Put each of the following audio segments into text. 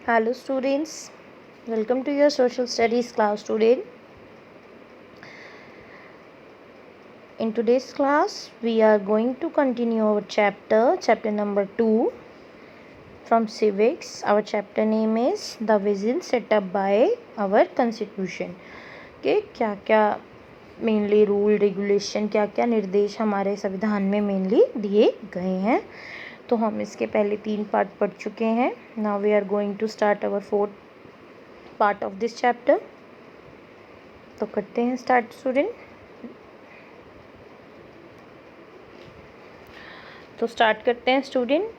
Hello students, welcome to your social studies class today. In today's class, we are going to continue our chapter number 2 from civics. Our chapter name is the vision set up by our constitution. Okay, क्या क्या mainly rule regulation क्या क्या निर्देश हमारे संविधान में mainly दिए गए हैं, तो हम इसके पहले 3 पार्ट पढ़ चुके हैं. Now we are going to start our 4th part of this chapter. तो करते हैं स्टार्ट स्टूडेंट. तो स्टार्ट करते हैं student.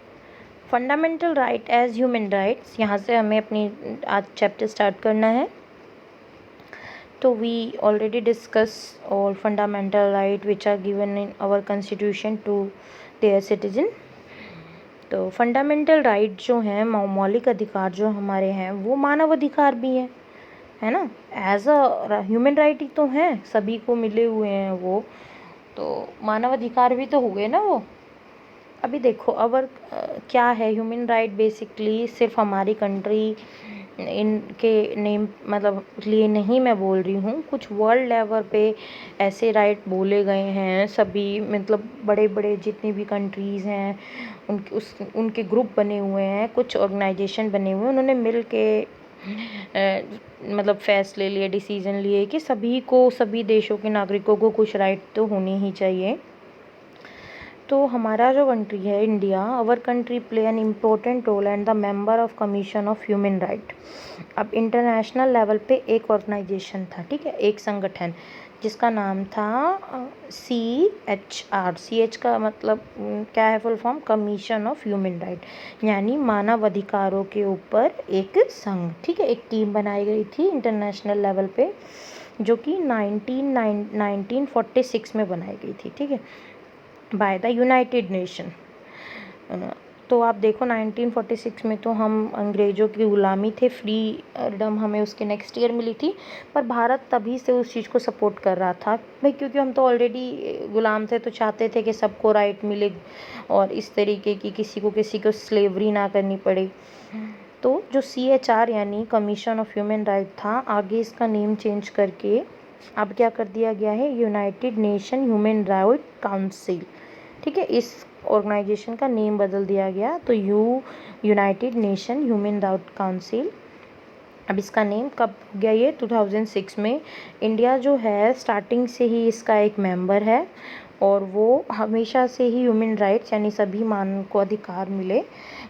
Fundamental right as human rights, यहाँ से हमें अपनी आज चैप्टर स्टार्ट करना है. तो we already discuss all fundamental right which are given in our constitution to their citizen. तो फंडामेंटल राइट जो हैं, मौलिक अधिकार जो हमारे हैं, वो मानव अधिकार भी हैं, है ना. एज अ ह्यूमन राइट ही तो हैं, सभी को मिले हुए हैं वो, तो मानव अधिकार भी तो हुए ना वो. अभी देखो अवर क्या है ह्यूमन राइट. बेसिकली सिर्फ हमारी कंट्री इनके नेम मतलब लिए नहीं मैं बोल रही हूँ, कुछ वर्ल्ड लेवल पे ऐसे राइट बोले गए हैं. सभी मतलब बड़े बड़े जितनी भी कंट्रीज़ हैं उनके ग्रुप बने हुए हैं, कुछ ऑर्गेनाइजेशन बने हुए हैं, उन्होंने मिल के मतलब फैसले लिए, डिसीजन लिए कि सभी देशों के नागरिकों को कुछ राइट तो होने ही चाहिए. तो हमारा जो कंट्री है India, our country play an important role and the member of commission of human right. अब इंटरनेशनल लेवल पे एक ऑर्गेनाइजेशन था, ठीक है, एक संगठन जिसका नाम था CHR. CH का मतलब क्या है full form? Commission of human right, यानी मानव अधिकारों के ऊपर एक संघ, ठीक है, एक टीम बनाई गई थी इंटरनेशनल लेवल पे, जो कि 1946 में बनाई गई थी, ठीक है, बाय द यूनाइटेड नेशन. तो आप देखो 1946 में तो हम अंग्रेज़ों की ग़ुलामी थे, फ्रीडम हमें उसके नेक्स्ट ईयर मिली थी, पर भारत तभी से उस चीज़ को सपोर्ट कर रहा था भाई, क्योंकि हम तो ऑलरेडी ग़ुलाम थे, तो चाहते थे कि सबको राइट मिले और इस तरीके की किसी को स्लेवरी ना करनी पड़े. तो जो CHR यानी कमीशन ऑफ ह्यूमन राइट था, आगे इसका नेम चेंज करके अब क्या कर दिया गया है, United nation human right council, ठीक है, इस ऑर्गेनाइजेशन का नेम बदल दिया गया. तो United nation human right council. अब इसका नेम कब हो गया, ये 2006 में. इंडिया जो है स्टार्टिंग से ही इसका एक मेंबर है और वो हमेशा से ही ह्यूमन राइट्स यानी सभी मानव को अधिकार मिले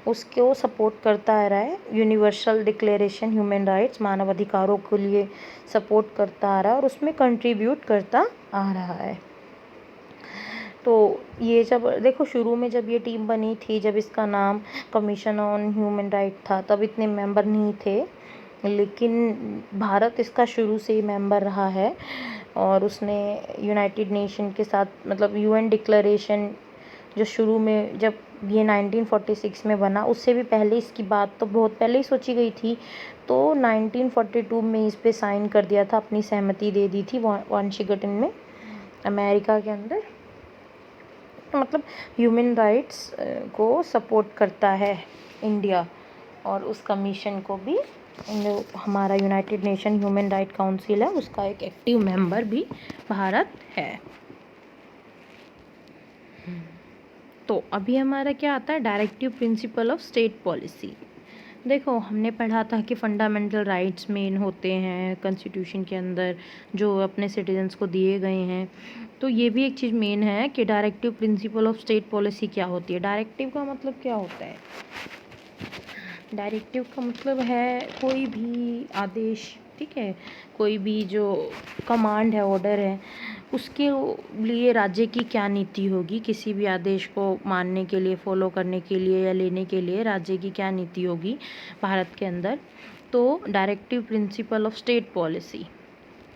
उसको सपोर्ट करता आ रहा है. यूनिवर्सल डिक्लेरेशन ह्यूमन राइट्स, मानव अधिकारों के लिए सपोर्ट करता आ रहा है और उसमें कंट्रीब्यूट करता आ रहा है. तो ये जब देखो शुरू में जब ये टीम बनी थी, जब इसका नाम कमीशन ऑन ह्यूमन राइट था, तब इतने मेंबर नहीं थे, लेकिन भारत इसका शुरू से ही मेंबर रहा है और उसने यूनाइटेड नेशन के साथ मतलब UN डिक्लेरेशन जो शुरू में जब ये 1946 में बना, उससे भी पहले इसकी बात तो बहुत पहले ही सोची गई थी. तो 1942 में इस पे साइन कर दिया था, अपनी सहमति दे दी थी वाशिंगटन में, अमेरिका के अंदर. मतलब ह्यूमन राइट्स को सपोर्ट करता है इंडिया और उस कमीशन को भी जो हमारा United nation human right council है उसका एक एक्टिव मेंबर भी भारत है. तो अभी हमारा क्या आता है, directive principle of state policy. देखो हमने पढ़ा था कि फंडामेंटल राइट्स मेन होते हैं कॉन्स्टिट्यूशन के अंदर जो अपने सिटीजन्स को दिए गए हैं. तो ये भी एक चीज़ मेन है कि directive principle of state policy क्या होती है. डायरेक्टिव का मतलब क्या होता है? डायरेक्टिव का मतलब है कोई भी आदेश, ठीक है, कोई भी जो कमांड है, ऑर्डर है, उसके लिए राज्य की क्या नीति होगी, किसी भी आदेश को मानने के लिए, फॉलो करने के लिए या लेने के लिए राज्य की क्या नीति होगी भारत के अंदर. तो directive principle of state policy,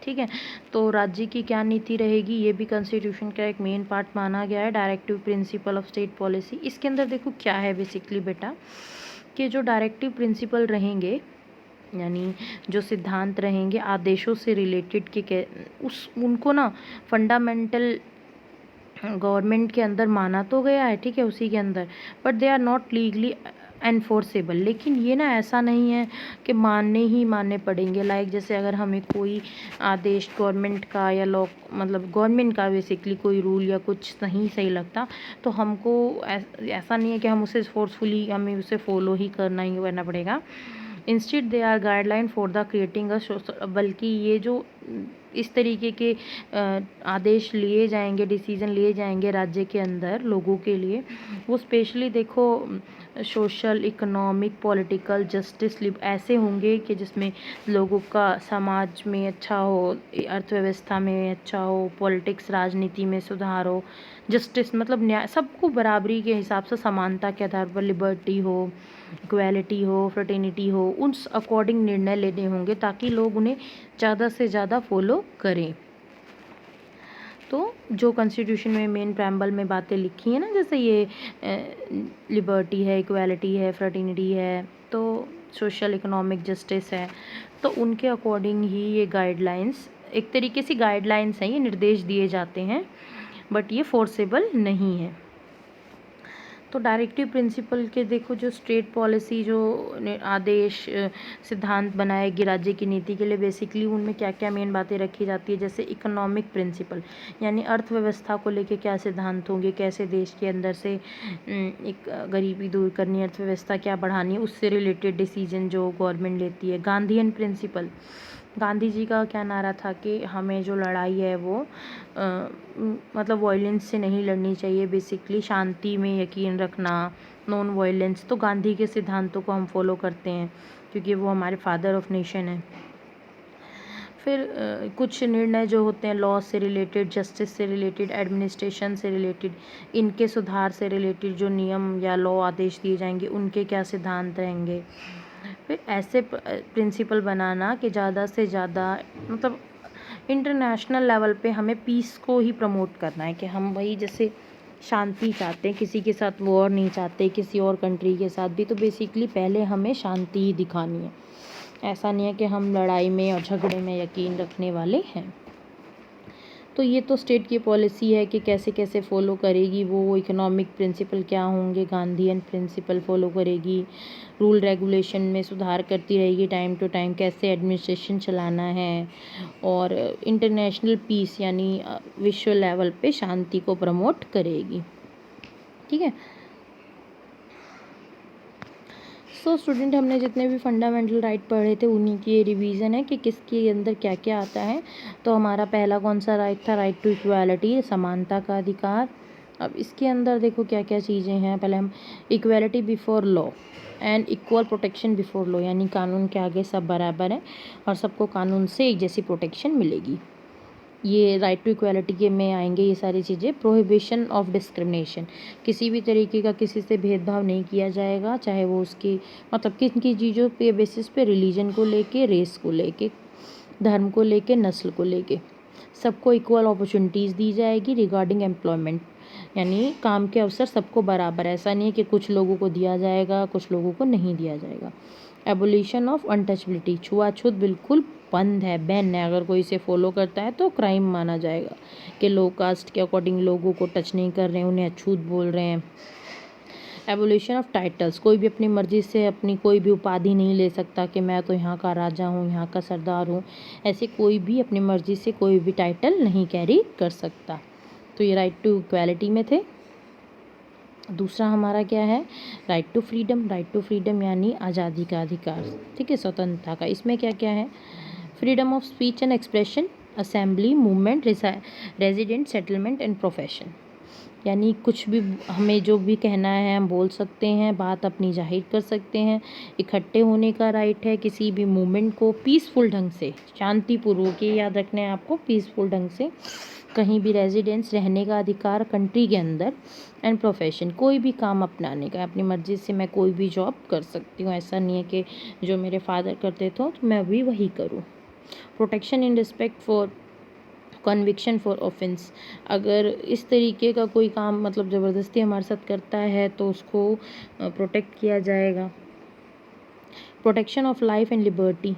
ठीक है, तो राज्य की क्या नीति रहेगी, ये भी कॉन्स्टिट्यूशन का एक मेन पार्ट माना गया है, directive principle of state policy. इसके अंदर देखो क्या है बेसिकली बेटा, कि जो डायरेक्टिव प्रिंसिपल रहेंगे यानी जो सिद्धांत रहेंगे आदेशों से रिलेटेड के उनको ना फंडामेंटल गवर्नमेंट के अंदर माना तो गया है, ठीक है, उसी के अंदर, but they are not legally enforceable, लेकिन ये ना ऐसा नहीं है कि मानने ही मानने पड़ेंगे। लाइक जैसे अगर हमें कोई आदेश गवर्नमेंट का या लॉ मतलब गवर्नमेंट का बेसिकली कोई रूल या कुछ नहीं सही लगता तो हमको ऐसा नहीं है कि हम उसे फोर्सफुली हमें उसे फॉलो ही करना पड़ेगा। Instead they are guideline for the creating a बल्कि ये जो इस तरीके के आदेश लिए जाएंगे, डिसीजन लिए जाएंगे राज्य के अंदर लोगों के लिए, वो स्पेशली देखो सोशल, इकोनॉमिक, पॉलिटिकल, जस्टिस ऐसे होंगे कि जिसमें लोगों का समाज में अच्छा हो, अर्थव्यवस्था में अच्छा हो, पॉलिटिक्स राजनीति में सुधार हो, जस्टिस मतलब न्याय, सबको बराबरी के हिसाब से समानता के आधार पर लिबर्टी हो, इक्वालिटी हो, फ्रेटर्निटी हो, उस अकॉर्डिंग निर्णय लेने होंगे ताकि लोग उन्हें ज़्यादा से ज़्यादा फॉलो करें। तो जो कॉन्स्टिट्यूशन में मेन प्रेम्बल में बातें लिखी हैं ना, जैसे ये लिबर्टी है, इक्वालिटी है, फ्रेटर्निटी है, तो सोशल इकोनॉमिक जस्टिस है, तो उनके अकॉर्डिंग ही ये गाइडलाइंस एक तरीके से गाइडलाइंस हैं, ये निर्देश दिए जाते हैं, बट ये फोर्सेबल नहीं है। तो डायरेक्टिव प्रिंसिपल के देखो जो स्टेट पॉलिसी जो आदेश सिद्धांत बनाएगी राज्य की नीति के लिए, बेसिकली उनमें क्या क्या मेन बातें रखी जाती है। जैसे इकोनॉमिक प्रिंसिपल यानी अर्थव्यवस्था को लेके क्या सिद्धांत होंगे, कैसे देश के अंदर से एक गरीबी दूर करनी, अर्थव्यवस्था क्या बढ़ानी है, उससे रिलेटेड डिसीजन जो गवर्नमेंट लेती है। गांधीयन प्रिंसिपल, गांधी जी का क्या नारा था कि हमें जो लड़ाई है वो मतलब वॉयलेंस से नहीं लड़नी चाहिए, बेसिकली शांति में यकीन रखना, नॉन वॉयलेंस। तो गांधी के सिद्धांतों को हम फॉलो करते हैं क्योंकि वो हमारे फादर ऑफ नेशन है। फिर कुछ निर्णय जो होते हैं लॉ से रिलेटेड, जस्टिस से रिलेटेड, एडमिनिस्ट्रेशन से रिलेटेड, इनके सुधार से रिलेटेड जो नियम या लॉ आदेश दिए जाएंगे उनके क्या सिद्धांत रहेंगे। फिर ऐसे प्रिंसिपल बनाना कि ज़्यादा से ज़्यादा मतलब इंटरनेशनल लेवल पे हमें पीस को ही प्रमोट करना है कि हम वही जैसे शांति चाहते हैं, किसी के साथ वॉर नहीं चाहते, किसी और कंट्री के साथ भी, तो बेसिकली पहले हमें शांति ही दिखानी है। ऐसा नहीं है कि हम लड़ाई में और झगड़े में यकीन रखने वाले हैं। तो ये तो स्टेट की पॉलिसी है कि कैसे कैसे फॉलो करेगी वो। इकोनॉमिक प्रिंसिपल क्या होंगे, गांधीयन प्रिंसिपल फॉलो करेगी, रूल रेगुलेशन में सुधार करती रहेगी टाइम टू टाइम, कैसे एडमिनिस्ट्रेशन चलाना है, और इंटरनेशनल पीस यानी विश्व लेवल पे शांति को प्रमोट करेगी। ठीक है। सो स्टूडेंट, हमने जितने भी फंडामेंटल राइट पढ़े थे उन्हीं की रिवीजन है कि किसके अंदर क्या क्या आता है। तो हमारा पहला कौन सा राइट था, राइट टू इक्वालिटी, समानता का अधिकार। अब इसके अंदर देखो क्या क्या चीज़ें हैं। पहले हम equality before law and equal protection before law, यानी कानून के आगे सब बराबर हैं और सबको कानून से एक जैसी प्रोटेक्शन मिलेगी। ये राइट टू इक्वालिटी के में आएंगे ये सारी चीज़ें। प्रोहिबिशन ऑफ डिस्क्रिमिनेशन, किसी भी तरीके का किसी से भेदभाव नहीं किया जाएगा, चाहे वो उसकी मतलब किन की चीज़ों पे बेसिस पे, रिलीजन को लेके, रेस को लेके, धर्म को लेके, नस्ल को लेके, सबको इक्वल अपॉर्चुनिटीज़ दी जाएगी। रिगार्डिंग एम्प्लॉयमेंट, यानी काम के अवसर सबको बराबर, ऐसा नहीं है कि कुछ लोगों को दिया जाएगा कुछ लोगों को नहीं दिया जाएगा। एबोलिशन ऑफ अनटचबिलिटी, छुआछूत बिल्कुल बंद है, बैन है। अगर कोई इसे फॉलो करता है तो क्राइम माना जाएगा कि लो कास्ट के अकॉर्डिंग लोगों को टच नहीं कर रहे हैं, उन्हें अछूत बोल रहे हैं। एबोलिशन ऑफ टाइटल्स, कोई भी अपनी मर्जी से अपनी कोई भी उपाधि नहीं ले सकता कि मैं तो यहाँ का राजा हूँ, यहाँ का सरदार हूँ, ऐसे कोई भी अपनी मर्जी से कोई भी टाइटल नहीं कैरी कर सकता। तो ये राइट टू इक्वालिटी में थे। दूसरा हमारा क्या है, right to freedom. Right to freedom यानी आज़ादी का अधिकार, ठीक है, स्वतंत्रता का। इसमें क्या क्या है, freedom of speech and expression, assembly, movement, resident, settlement and profession, यानी कुछ भी हमें जो भी कहना है हम बोल सकते हैं, बात अपनी जाहिर कर सकते हैं। इकट्ठे होने का राइट है, किसी भी मूवमेंट को पीसफुल ढंग से, शांतिपूर्वक, ये याद रखना है आपको, पीसफुल ढंग से। कहीं भी रेजिडेंस, रहने का अधिकार कंट्री के अंदर। एंड प्रोफेशन, कोई भी काम अपनाने का, अपनी मर्ज़ी से मैं कोई भी जॉब कर सकती हूँ, ऐसा नहीं है कि जो मेरे फादर करते थे तो मैं भी वही करूँ। Protection in respect for conviction for offence, अगर इस तरीके का कोई काम मतलब ज़बरदस्ती हमारे साथ करता है तो उसको प्रोटेक्ट किया जाएगा। Protection of life and liberty,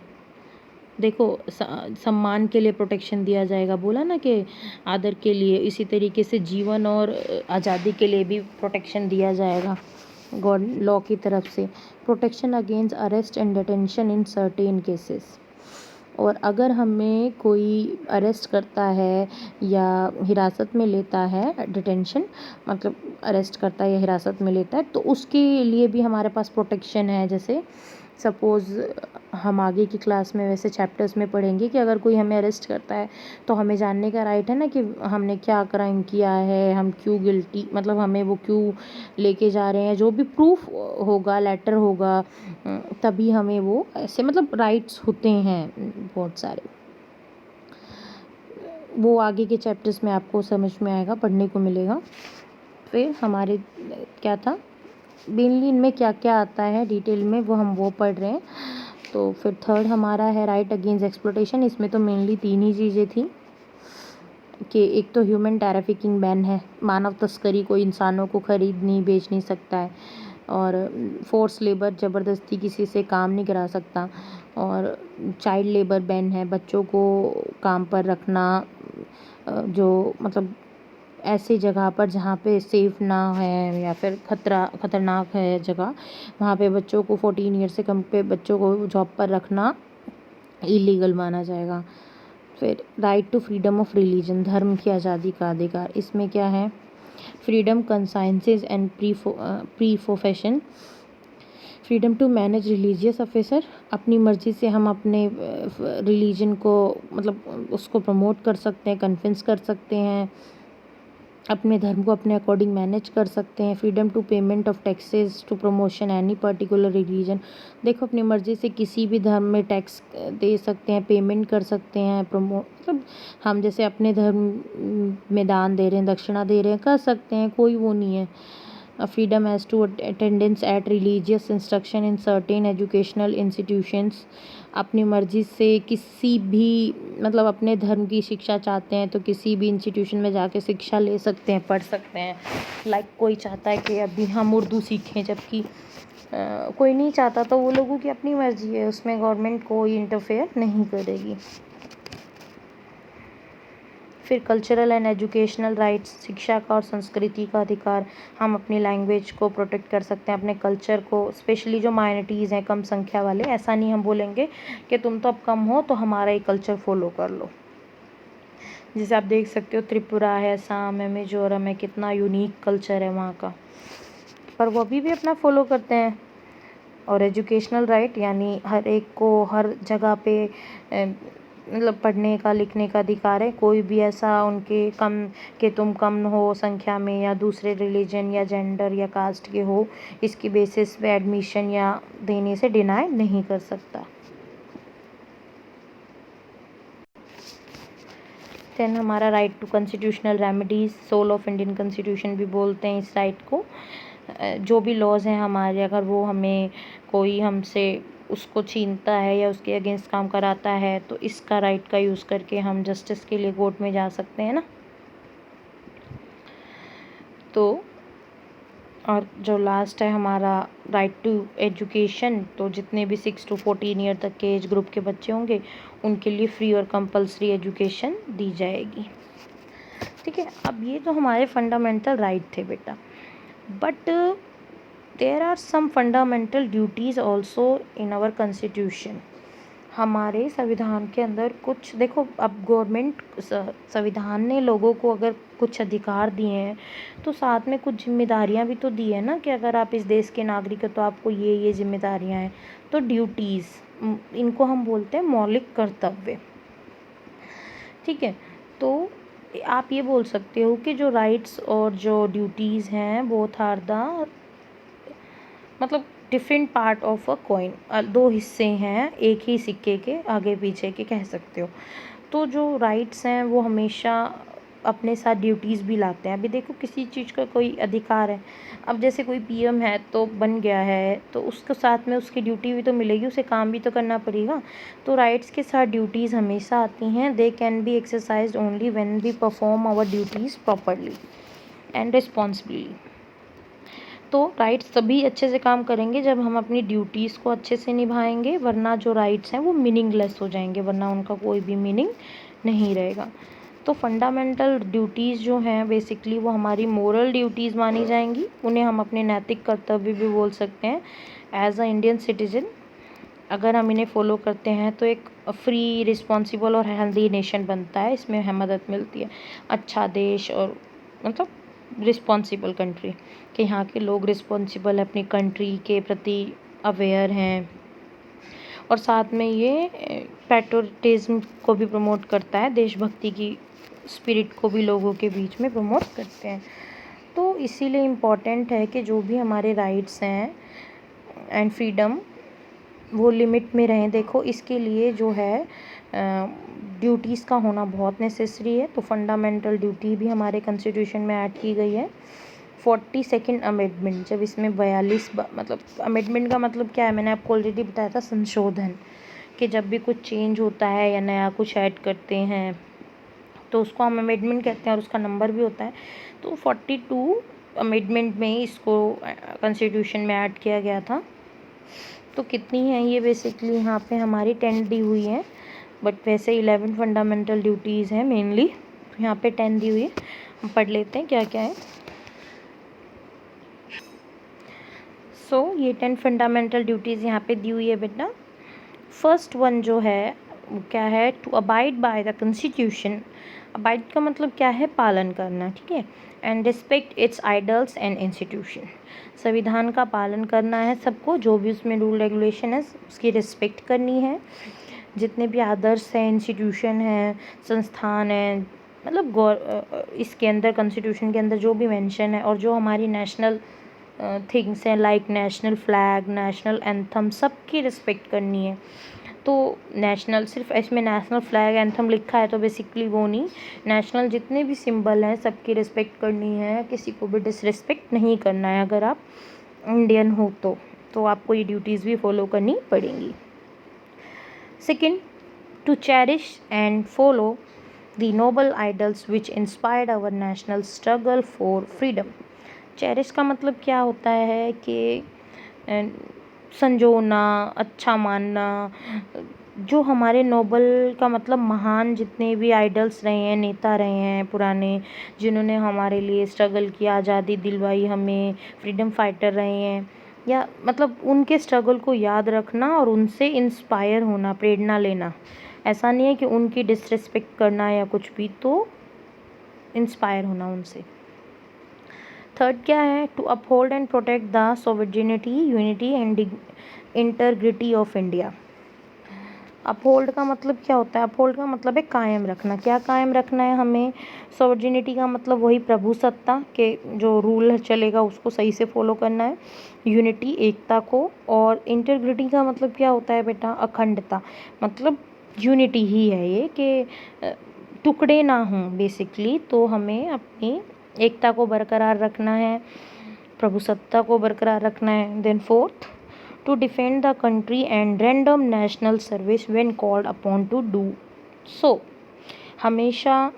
देखो सम्मान के लिए प्रोटेक्शन दिया जाएगा, बोला ना कि आदर के लिए, इसी तरीके से जीवन और आज़ादी के लिए भी प्रोटेक्शन दिया जाएगा। लॉ की तरफ से, protection against arrest and detention in certain cases. और अगर हमें कोई अरेस्ट करता है या हिरासत में लेता है, डिटेंशन मतलब अरेस्ट करता है या हिरासत में लेता है, तो उसके लिए भी हमारे पास प्रोटेक्शन है। जैसे सपोज़ हम आगे की क्लास में वैसे चैप्टर्स में पढ़ेंगे कि अगर कोई हमें अरेस्ट करता है तो हमें जानने का राइट है ना कि हमने क्या क्राइम किया है, हम क्यों गिल्टी, मतलब हमें वो क्यों लेके जा रहे हैं, जो भी प्रूफ होगा, लेटर होगा, तभी हमें वो ऐसे मतलब राइट्स होते हैं बहुत सारे। वो आगे के चैप्टर्स में आपको समझ में आएगा, पढ़ने को मिलेगा। फिर हमारे क्या था मेनली इनमें क्या क्या आता है डिटेल में वो पढ़ रहे हैं। तो फिर थर्ड हमारा है राइट अगेंस्ट एक्सप्लॉयटेशन। इसमें तो मेनली 3 ही चीज़ें थी कि एक तो ह्यूमन ट्रैफिकिंग बैन है, मानव तस्करी, कोई इंसानों को खरीद नहीं बेच नहीं सकता है, और फोर्स लेबर, ज़बरदस्ती किसी से काम नहीं करा सकता, और चाइल्ड लेबर बैन है, बच्चों को काम पर रखना जो मतलब ऐसी जगह पर जहाँ पे सेफ़ ना है या फिर खतरनाक है जगह, वहाँ पे बच्चों को 14 ईयर से कम पे बच्चों को जॉब पर रखना इलीगल माना जाएगा। फिर right to freedom of religion, धर्म की आज़ादी का अधिकार। इसमें क्या है, freedom consciences and profession, freedom to manage religious affair, अपनी मर्ज़ी से हम अपने रिलीजन को मतलब उसको प्रमोट कर सकते हैं, कन्विंस कर सकते हैं, अपने धर्म को अपने अकॉर्डिंग मैनेज कर सकते हैं। Freedom to payment of taxes to promotion any particular religion, देखो अपनी मर्ज़ी से किसी भी धर्म में टैक्स दे सकते हैं, पेमेंट कर सकते हैं, मतलब हम जैसे अपने धर्म में दान दे रहे हैं, दक्षिणा दे रहे हैं, कर सकते हैं, कोई वो नहीं है। Freedom as to attendance at religious instruction in certain educational institutions, अपनी मर्ज़ी से किसी भी मतलब अपने धर्म की शिक्षा चाहते हैं तो किसी भी इंस्टीट्यूशन में जाके शिक्षा ले सकते हैं, पढ़ सकते हैं। लाइक कोई चाहता है कि अभी हम उर्दू सीखें, जबकि कोई नहीं चाहता, तो वो लोगों की अपनी मर्ज़ी है, उसमें गवर्नमेंट कोई इंटरफेयर नहीं करेगी। फिर कल्चरल एंड एजुकेशनल राइट्स, शिक्षा का और संस्कृति का अधिकार, हम अपनी लैंग्वेज को प्रोटेक्ट कर सकते हैं, अपने कल्चर को, स्पेशली जो माइनॉरिटीज़ हैं, कम संख्या वाले, ऐसा नहीं हम बोलेंगे कि तुम तो अब कम हो तो हमारा ही कल्चर फॉलो कर लो। जैसे आप देख सकते हो त्रिपुरा है, असम है, मिजोरम है, कितना यूनिक कल्चर है वहाँ का, पर वो अभी भी अपना फॉलो करते हैं। और एजुकेशनल राइट यानी हर एक को हर जगह पे मतलब पढ़ने का लिखने का अधिकार है, कोई भी ऐसा उनके कम कि तुम कम हो संख्या में या दूसरे रिलीजन या जेंडर या कास्ट के हो, इसकी बेसिस पे एडमिशन या देने से डिनाई नहीं कर सकता। देन हमारा right to constitutional remedies, soul of Indian constitution भी बोलते हैं इस राइट को। जो भी लॉज हैं हमारे, अगर वो हमें कोई हमसे उसको छीनता है या उसके अगेंस्ट काम कराता है तो इसका राइट का यूज़ करके हम जस्टिस के लिए कोर्ट में जा सकते हैं ना। तो और जो लास्ट है हमारा राइट टू एजुकेशन, तो जितने भी 6 to 14 ईयर तक के एज ग्रुप के बच्चे होंगे उनके लिए फ्री और कंपलसरी एजुकेशन दी जाएगी। ठीक है, अब ये तो हमारे फंडामेंटल राइट थे बेटा, but there are some fundamental duties also in our constitution. हमारे संविधान के अंदर कुछ देखो, अब गवर्नमेंट संविधान ने लोगों को अगर कुछ अधिकार दिए हैं तो साथ में कुछ जिम्मेदारियां भी तो दी है ना, कि अगर आप इस देश के नागरिक हो तो आपको ये जिम्मेदारियां हैं। तो ड्यूटीज़, इनको हम बोलते हैं मौलिक कर्तव्य। ठीक है, तो आप ये बोल सकते हो कि जो राइट्स और जो ड्यूटीज़ हैं बोथ आर द मतलब different part of a coin, 2 हिस्से हैं एक ही सिक्के के, आगे पीछे के कह सकते हो। तो जो राइट्स हैं वो हमेशा अपने साथ ड्यूटीज़ भी लाते हैं। अभी देखो किसी चीज़ का कोई अधिकार है, अब जैसे कोई पीएम है तो बन गया है तो उसके साथ में उसकी ड्यूटी भी तो मिलेगी, उसे काम भी तो करना पड़ेगा। तो राइट्स के साथ ड्यूटीज़ हमेशा आती हैं। They can be exercised only when we perform our duties properly and responsibly. तो राइट्स तभी अच्छे से काम करेंगे जब हम अपनी ड्यूटीज़ को अच्छे से निभाएंगे, वरना जो राइट्स हैं वो मीनिंगलेस हो जाएंगे, वरना उनका कोई भी मीनिंग नहीं रहेगा। तो फंडामेंटल ड्यूटीज़ जो हैं बेसिकली वो हमारी मोरल ड्यूटीज़ मानी जाएंगी, उन्हें हम अपने नैतिक कर्तव्य भी बोल सकते हैं। एज अ इंडियन सिटीजन अगर हम इन्हें फॉलो करते हैं तो एक फ्री, रिस्पॉन्सिबल और हेल्दी नेशन बनता है, इसमें हमें मदद मिलती है। अच्छा देश और मतलब रिस्पॉन्सिबल कंट्री, कि यहाँ के लोग रिस्पॉन्सिबल अपनी कंट्री के प्रति अवेयर हैं, और साथ में ये पैट्रियटिज्म को भी प्रमोट करता है, देशभक्ति की स्पिरिट को भी लोगों के बीच में प्रमोट करते हैं। तो इसीलिए इम्पॉर्टेंट है कि जो भी हमारे राइट्स हैं एंड फ्रीडम वो लिमिट में रहें। देखो इसके लिए जो है ड्यूटीज़ का होना बहुत नेसेसरी है। तो फंडामेंटल ड्यूटी भी हमारे कॉन्स्टिट्यूशन में ऐड की गई है। 42nd अमेंडमेंट, जब इसमें 42 मतलब अमेंडमेंट का मतलब क्या है, मैंने आपको ऑलरेडी बताया था, संशोधन, कि जब भी कुछ चेंज होता है या नया कुछ ऐड करते हैं तो उसको हम अमेंडमेंट कहते हैं और उसका नंबर भी होता है। तो 42 अमेंडमेंट में इसको कॉन्स्टिट्यूशन में ऐड किया गया था। तो कितनी है ये, बेसिकली यहाँ पे हमारी 10 दी हुई है, बट वैसे 11 फंडामेंटल ड्यूटीज़ हैं मेनली, तो यहाँ पे 10 दी हुई है। हम पढ़ लेते हैं क्या क्या है। ये 10 फंडामेंटल ड्यूटीज़ यहाँ पे दी हुई है बेटा। फर्स्ट वन जो है वो क्या है, to abide by the constitution. Abide का मतलब क्या है, पालन करना, ठीक है। And respect its ideals and institution, संविधान का पालन करना है सबको, जो भी उसमें रूल रेगुलेशन है उसकी रिस्पेक्ट करनी है। जितने भी आदर्श हैं, इंस्टीट्यूशन हैं, संस्थान हैं, मतलब इसके अंदर कॉन्स्टिट्यूशन के अंदर जो भी मेंशन है, और जो हमारी नेशनल थिंग्स हैं like national flag, national anthem, सबकी रिस्पेक्ट करनी है। तो नेशनल, सिर्फ इसमें नेशनल फ्लैग एंथम लिखा है तो बेसिकली वो नहीं, नेशनल जितने भी सिंबल हैं सबकी रिस्पेक्ट करनी है, किसी को भी डिसरिस्पेक्ट नहीं करना है। अगर आप इंडियन हो तो आपको ये ड्यूटीज़ भी फॉलो करनी पड़ेंगी। Second, to cherish and follow the noble ideals which inspired our national struggle for freedom. Cherish का मतलब क्या होता है कि संजोना, अच्छा मानना, जो हमारे नोबल का मतलब महान जितने भी आइडल्स रहे हैं, नेता रहे हैं पुराने, जिन्होंने हमारे लिए स्ट्रगल किया, आज़ादी दिलवाई हमें, फ्रीडम फाइटर रहे हैं, या मतलब उनके स्ट्रगल को याद रखना और उनसे इंस्पायर होना, प्रेरणा लेना। ऐसा नहीं है कि उनकी डिसरिस्पेक्ट करना या कुछ भी, तो इंस्पायर होना उनसे। थर्ड क्या है, to uphold and protect the sovereignty, unity and integrity of India. Uphold का मतलब क्या होता है, अपहोल्ड का मतलब है कायम रखना। क्या कायम रखना है हमें, सॉवरेनिटी का मतलब वही प्रभुसत्ता के जो रूल चलेगा उसको सही से फॉलो करना है, यूनिटी एकता को, और इंटीग्रिटी का मतलब क्या होता है बेटा, अखंडता, मतलब यूनिटी ही है ये, कि टुकड़े ना हों बेसिकली। तो हमें अपनी एकता को बरकरार रखना है, प्रभुसत्ता को बरकरार रखना है। Then fourth, to defend the country and render national service when called upon to do so. हमेशा,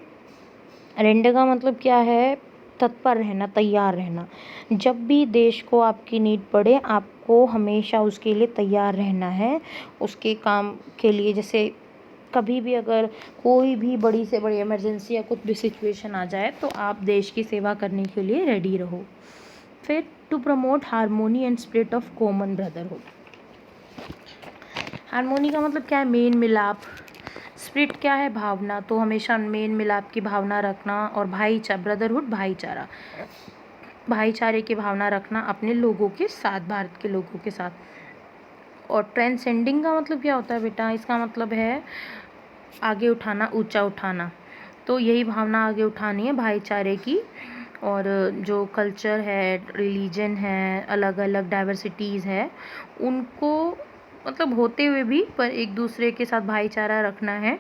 रेंड का मतलब क्या है, तत्पर रहना, तैयार रहना। जब भी देश को आपकी नीड पड़े आपको हमेशा उसके लिए तैयार रहना है, उसके काम के लिए। जैसे कभी भी अगर कोई भी बड़ी से बड़ी इमरजेंसी या कुछ भी सिचुएशन आ जाए तो आप देश की सेवा करने के लिए रेडी रहो। फिर to promote harmony and spirit of common brotherhood. Harmony का मतलब क्या है, मेल मिलाप। स्पिरिट क्या है, भावना। तो हमेशा मेल मिलाप की भावना रखना, और भाईचारा, ब्रदरहुड भाईचारा, भाईचारे की भावना रखना अपने लोगों के साथ, भारत के लोगों के साथ। और ट्रांसेंडिंग का मतलब क्या होता है बेटा, इसका मतलब है आगे उठाना, ऊंचा उठाना। तो यही भावना आगे उठानी है भाईचारे की, और जो कल्चर है, रिलीजन है, अलग अलग डाइवर्सिटीज़ है, उनको मतलब होते हुए भी पर एक दूसरे के साथ भाईचारा रखना है।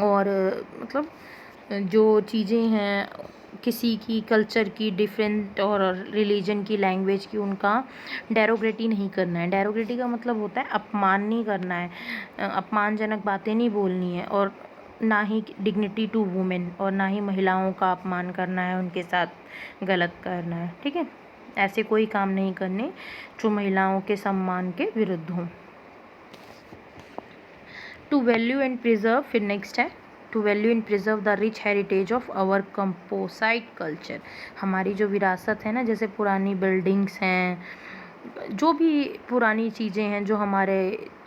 और मतलब जो चीज़ें हैं किसी की कल्चर की डिफरेंट और रिलीजन की, लैंग्वेज की, उनका डेरोग्रेटी नहीं करना है। डेरोग्रेटी का मतलब होता है अपमान नहीं करना है, अपमानजनक बातें नहीं बोलनी है, और ना ही डिग्निटी टू वुमेन, और ना ही महिलाओं का अपमान करना है, उनके साथ गलत करना है, ठीक है। ऐसे कोई काम नहीं करने जो महिलाओं के सम्मान के विरुद्ध हों। टू वैल्यू एंड प्रिजर्व, फिर नेक्स्ट है to value and preserve the rich heritage of our composite culture. हमारी जो विरासत है ना, जैसे पुरानी बिल्डिंग्स हैं, जो भी पुरानी चीज़ें हैं, जो हमारे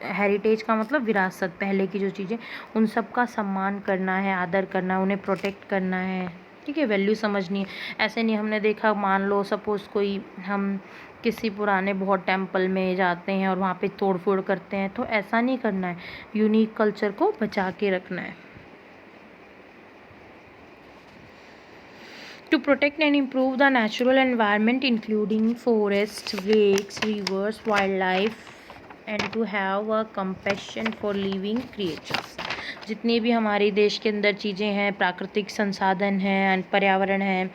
हेरिटेज का मतलब विरासत, पहले की जो चीज़ें, उन सब का सम्मान करना है, आदर करना है, उन्हें प्रोटेक्ट करना है, ठीक है, वैल्यू समझनी है। ऐसे नहीं, हमने देखा, मान लो सपोज़ कोई, हम किसी पुराने बहुत टेम्पल में जाते हैं और वहाँ पे तोड़ फोड़ करते हैं, तो ऐसा नहीं करना है, यूनिक कल्चर को बचा के रखना है। To protect and improve the natural environment including forests, lakes, rivers, wildlife and to have a compassion for living creatures। जितनी भी हमारे देश के अंदर चीज़ें हैं, प्राकृतिक संसाधन हैं, पर्यावरण है,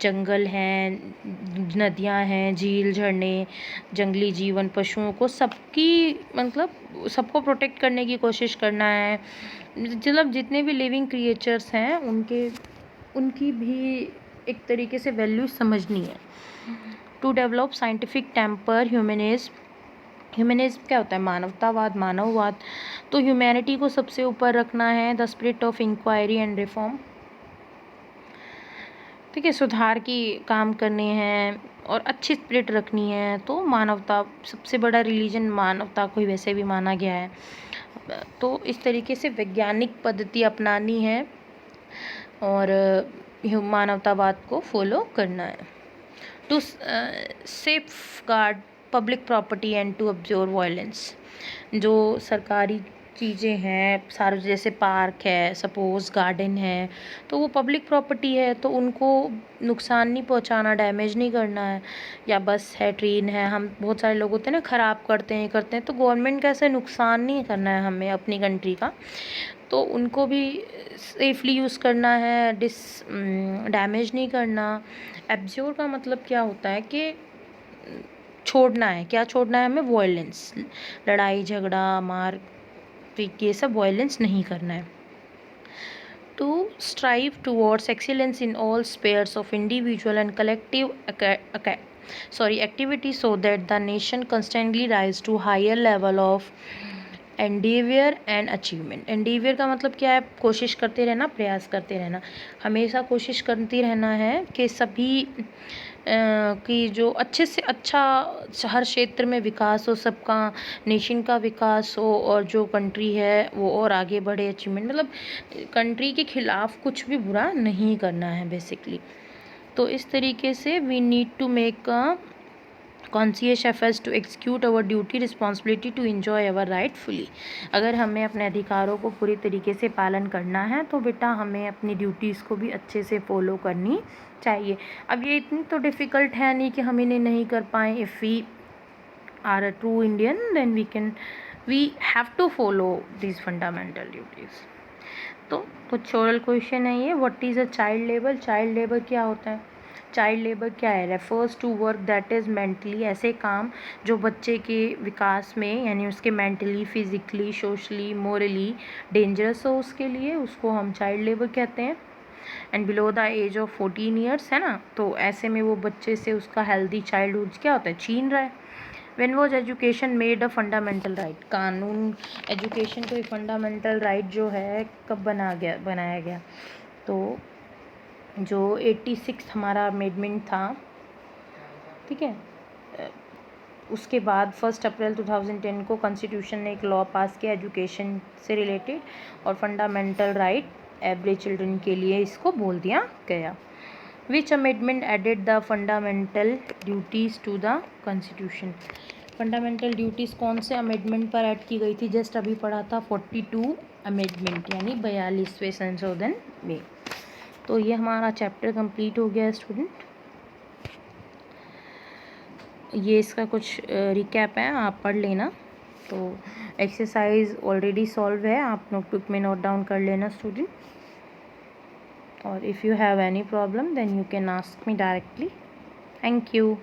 जंगल हैं, नदियाँ हैं, झील, झरने, जंगली जीवन, पशुओं को सबकी मतलब सबको प्रोटेक्ट करने की कोशिश करना है। मतलब जितने भी लिविंग क्रिएचर्स हैं उनकी भी एक तरीके से वैल्यू समझनी है। To develop scientific temper humanism क्या होता है? मानवतावाद, मानववाद। तो ह्यूमैनिटी को सबसे ऊपर रखना है। The spirit of inquiry and reform, ठीक है, सुधार की काम करने हैं और अच्छी स्पिरिट रखनी है। तो मानवता, सबसे बड़ा रिलीजन मानवता को ही वैसे भी माना गया है। तो इस तरीके से वैज्ञानिक पद्धति अपनानी है और मानवतावाद को फॉलो करना है। To safeguard public property and to observe violence. जो सरकारी चीज़ें हैं, सारे जैसे पार्क है, सपोज़ गार्डन है, तो वो पब्लिक प्रॉपर्टी है, तो उनको नुकसान नहीं पहुंचाना, डैमेज नहीं करना है। या बस है, ट्रेन है, हम बहुत सारे लोग होते हैं ना, ख़राब करते हैं, तो गवर्नमेंट का ऐसे नुकसान नहीं करना है हमें अपनी कंट्री का, तो उनको भी सेफली यूज़ करना है, डैमेज नहीं करना। एब्ज्योर का मतलब क्या होता है कि छोड़ना है। क्या छोड़ना है हमें? वायलेंस, लड़ाई झगड़ा, मार पीट, ये सब वायलेंस नहीं करना है। To strive towards excellence in all spheres of individual and collective activity so that the nation constantly rise to higher level of endeavour and achievement. Endeavour का मतलब क्या है? कोशिश करते रहना, प्रयास करते रहना, हमेशा कोशिश करती रहना है कि सभी कि जो अच्छे से अच्छा हर क्षेत्र में विकास हो, सबका नेशन का विकास हो और जो कंट्री है वो और आगे बढ़े, अचीवमेंट, मतलब कंट्री के खिलाफ कुछ भी बुरा नहीं करना है बेसिकली। तो इस तरीके से we need to make conscious efforts to execute our duty responsibility to enjoy our right fully. अगर हमें अपने अधिकारों को पूरी तरीके से पालन करना है तो बेटा हमें अपनी ड्यूटीज़ को भी अच्छे से फॉलो करनी चाहिए। अब ये इतनी तो डिफ़िकल्ट है नहीं कि हम इन्हें नहीं कर पाएँ। If we are a true Indian then we have to follow this fundamental duties. तो कुछ ओरल क्वेश्चन है ये। What is a child labour? Child labour क्या होता है? चाइल्ड लेबर क्या है? Refers to work that is mentally, ऐसे काम जो बच्चे के विकास में यानी उसके mentally, physically, socially, morally dangerous हो उसके लिए, उसको हम चाइल्ड लेबर कहते हैं। And below the age of 14 years, है ना, तो ऐसे में वो बच्चे से उसका हेल्दी चाइल्डहुड क्या होता है? छीन रहा है। When was education made a fundamental right? कानून एजुकेशन को एक फंडामेंटल राइट जो है कब बनाया गया? तो जो 86 हमारा अमेंडमेंट था, ठीक है, उसके बाद 1 अप्रैल 2010 को कॉन्स्टिट्यूशन ने एक लॉ पास किया एजुकेशन से रिलेटेड, और फंडामेंटल राइट एवरी चिल्ड्रन के लिए इसको बोल दिया गया। Which amendment added the fundamental duties to the constitution? Fundamental duties कौन से अमेंडमेंट पर ऐड की गई थी? जस्ट अभी पढ़ा था 42 अमेंडमेंट यानी 42वें संशोधन में। तो ये हमारा चैप्टर कंप्लीट हो गया स्टूडेंट। ये इसका कुछ रिकैप है, आप पढ़ लेना। तो एक्सरसाइज ऑलरेडी सॉल्व है, आप नोटबुक में नोट डाउन कर लेना स्टूडेंट। और if you have any problem then you can ask me directly. Thank you.